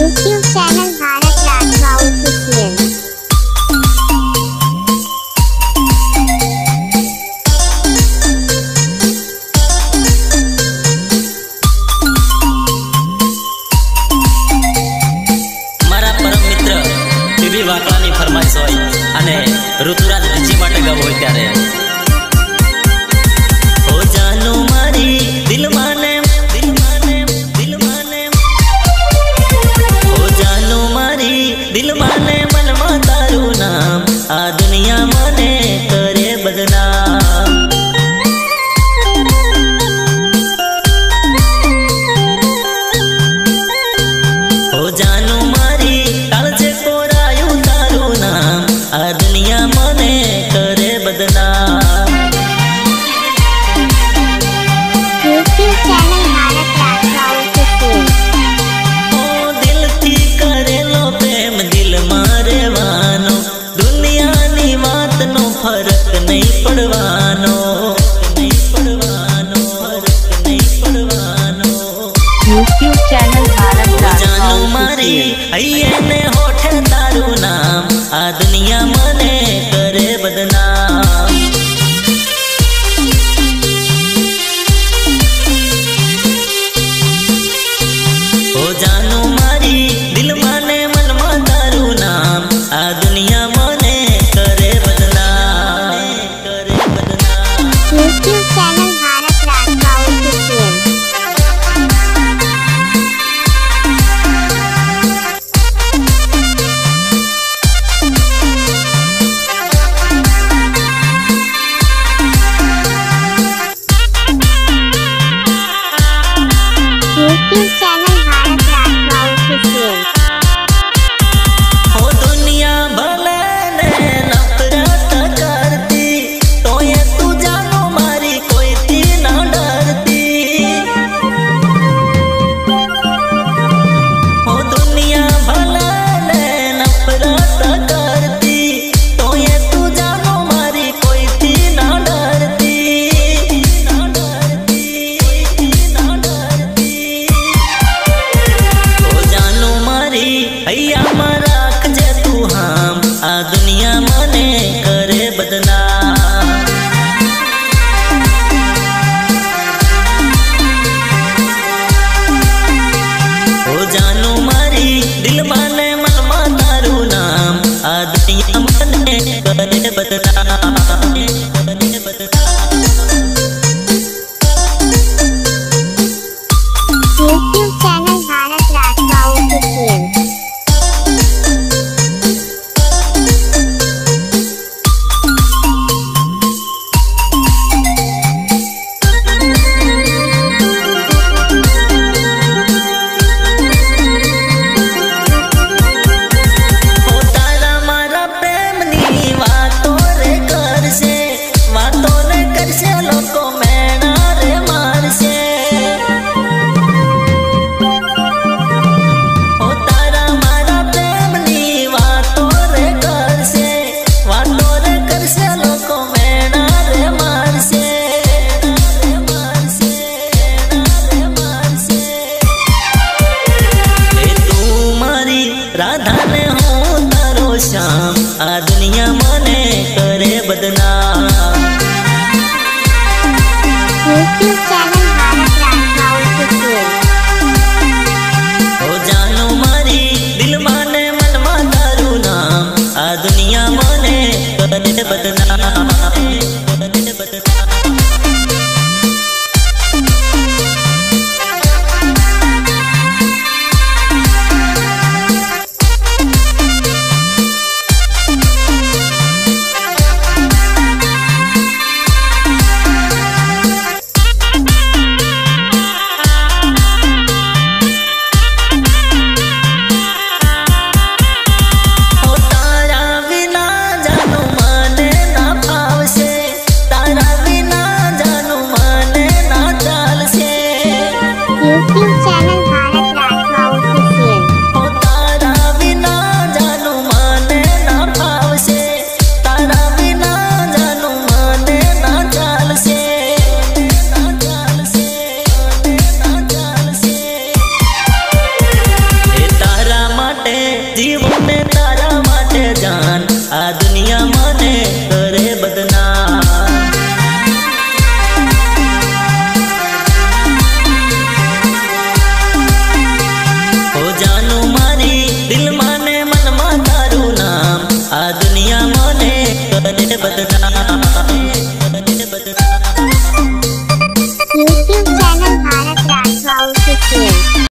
YouTube channel Bharat Rathwa official. मारा परम मित्र TV वाकलानी फरमाइश होय अने ऋतुराज डीजे माटे गाव होय त्यारे हो जानू मारी दिल माने हो जानू मारी दिल माने मन में तारू नाम आ दुनिया मने करे बदनाम हो जानू मारी कालजे कोरायु तारू नाम आ दुनिया मने करे बदनाम। YouTube channel Bharat Rathwa official. ओ दिल थी करेलो प्रेम दिल मारे वानो दुनिया नी बात नो फरक नहीं पड़वानो YouTube चैनल भारत राठवा जानू मारी अये ने होठे तारू नाम आ दुनिया मने करे बदनाम। हो जानू मारी दिल माने मन में तारू नाम आ दुनिया मने करे बदनाम YouTube channel Bharat Rathwa official. YouTube channel Bharat Rathwa official. हो दुनिया भले ने नफरत करती तो ये तू जानो मारी कोई थी ना डरती। हो दुनिया भले ने नफरत करती तो ये तू जानो मारी कोई थी ना डरती हो जानू मारी हैया मराख जे तू हम आ दुनिया मने करे बदनाम। हो जानू मारी दिल माने मन मा तारू नाम आ दुनिया मने करे बदनाम। YouTube channel Bharat Rathwa official. हो तारा मारा प्रेम नी वातो रे करसे लोको मेणा रे मारसे। हो तारा मारा प्रेम नी वातो रे करसे लोको मेणा रे मारसे ए तू मारी राधा